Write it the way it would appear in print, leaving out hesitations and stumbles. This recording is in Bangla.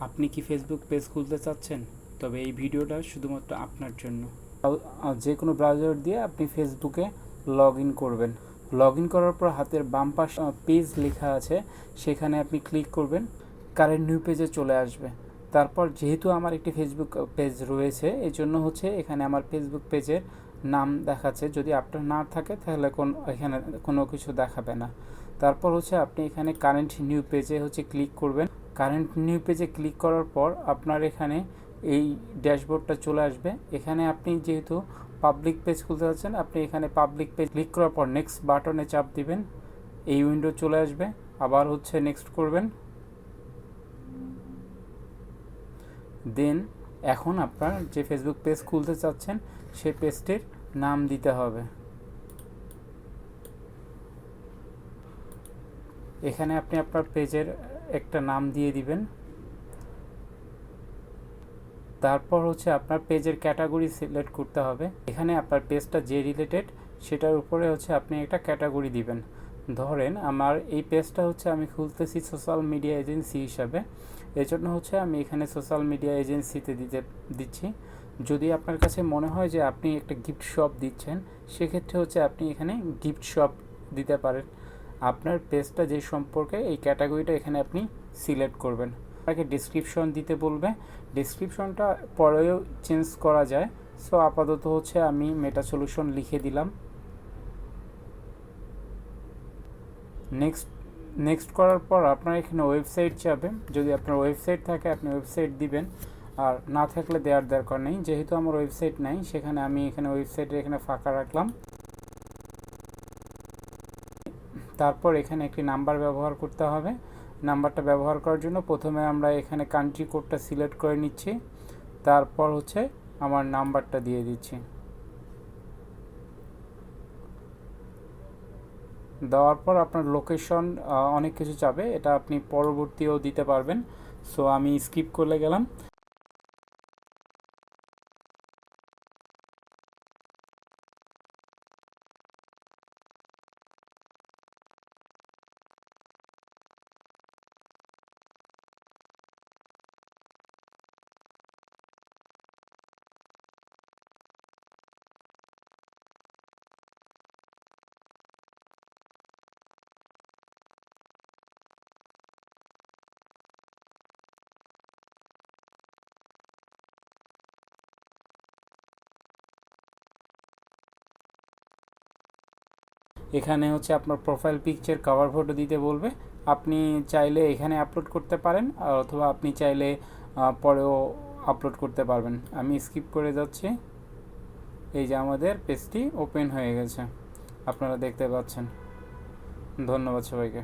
আপনি কি ফেসবুক পেজ খুলতে চাচ্ছেন? তবে এই ভিডিওটা শুধুমাত্র আপনার জন্য। যে কোনো ব্রাউজার দিয়ে আপনি ফেসবুকে লগ ইন করবেন। লগ ইন করার পর হাতের বাম পাশে পেজ লেখা আছে, সেখানে আপনি ক্লিক করবেন, কারেন্ট নিউ পেজে চলে আসবে। তারপর যেহেতু আমার একটি ফেসবুক পেজ রয়েছে, এই জন্য হচ্ছে এখানে আমার ফেসবুক পেজের নাম দেখাচ্ছে। যদি আপনার না থাকে তাহলে এখানে কোনো কিছু দেখাবে না। তারপর হচ্ছে আপনি এখানে কারেন্ট নিউ পেজে হচ্ছে ক্লিক করবেন। কারেন্ট নিউ পেজে ক্লিক করার পর আপনার এখানে এই ড্যাশবোর্ডটা চলে আসবে। এখানে আপনি যেহেতু পাবলিক পেজ খুলতে যাচ্ছেন, আপনি এখানে পাবলিক পেজ ক্লিক করার পর নেক্সট বাটনে চাপ দিবেন। এই উইন্ডো চলে আসবে। আবার হচ্ছে নেক্সট করবেন। দেন এখন আপনার যে ফেসবুক পেজ খুলতে চাচ্ছেন সেই পেজটির নাম দিতে হবে। এখানে আপনি আপনার পেজের একটা নাম দিয়ে দিবেন। তারপর হচ্ছে আপনার পেজের ক্যাটাগরি সিলেক্ট করতে হবে। এখানে আপনার পেজটা যে রিলেটেড সেটার উপরে হচ্ছে আপনি একটা ক্যাটাগরি দিবেন। ধরেন আমার এই পেজটা হচ্ছে আমি খুলতেছি সোশ্যাল মিডিয়া এজেন্সি হিসাবে, এজন্য হচ্ছে আমি এখানে সোশ্যাল মিডিয়া এজেন্সিতে দিচ্ছি। যদি আপনার কাছে মনে হয় যে আপনি একটা গিফট শপ দিচ্ছেন, সেক্ষেত্রে হচ্ছে আপনি এখানে গিফট শপ দিতে পারেন। আপনার পেজটা যে সম্পর্কে এই ক্যাটাগরিটা এখানে আপনি সিলেক্ট করবেন। আপনাকে ডেসক্রিপশন দিতে বলবে, ডেসক্রিপশনটা পরেও চেঞ্জ করা যায়। সো আপাতত হচ্ছে আমি মেটা সলিউশন লিখে দিলাম। নেক্সট করার পর আপনার এখানে ওয়েবসাইট যাবে। যদি আপনার ওয়েবসাইট থাকে আপনি ওয়েবসাইট দিবেন, আর না থাকলে দেওয়ার দরকার নেই। যেহেতু আমার ওয়েবসাইট নাই, সেখানে আমি এখানে ওয়েবসাইটের এখানে ফাঁকা রাখলাম। তারপর এখানে একটি নাম্বার ব্যবহার করতে হবে। নাম্বারটা ব্যবহার করার জন্য প্রথমে আমরা এখানে কান্ট্রি কোডটা সিলেক্ট করে নিচ্ছি। তারপর হচ্ছে আমার নাম্বারটা দিয়ে দিচ্ছি। দেওয়ার পর আপনার লোকেশন অনেক কিছু চাবে, এটা আপনি পরবর্তীও দিতে পারবেন। সো আমি স্কিপ করে গেলাম। এখানে হচ্ছে আপনার প্রোফাইল পিকচার কভার ফটো দিতে বলবে। আপনি চাইলে এখানে আপলোড করতে পারেন, অথবা আপনি চাইলে পরেও আপলোড করতে পারবেন। আমি স্কিপ করে যাচ্ছি। এই যে আমাদের পেজটি ওপেন হয়ে গেছে, আপনারা দেখতে পাচ্ছেন। ধন্যবাদ সবাইকে।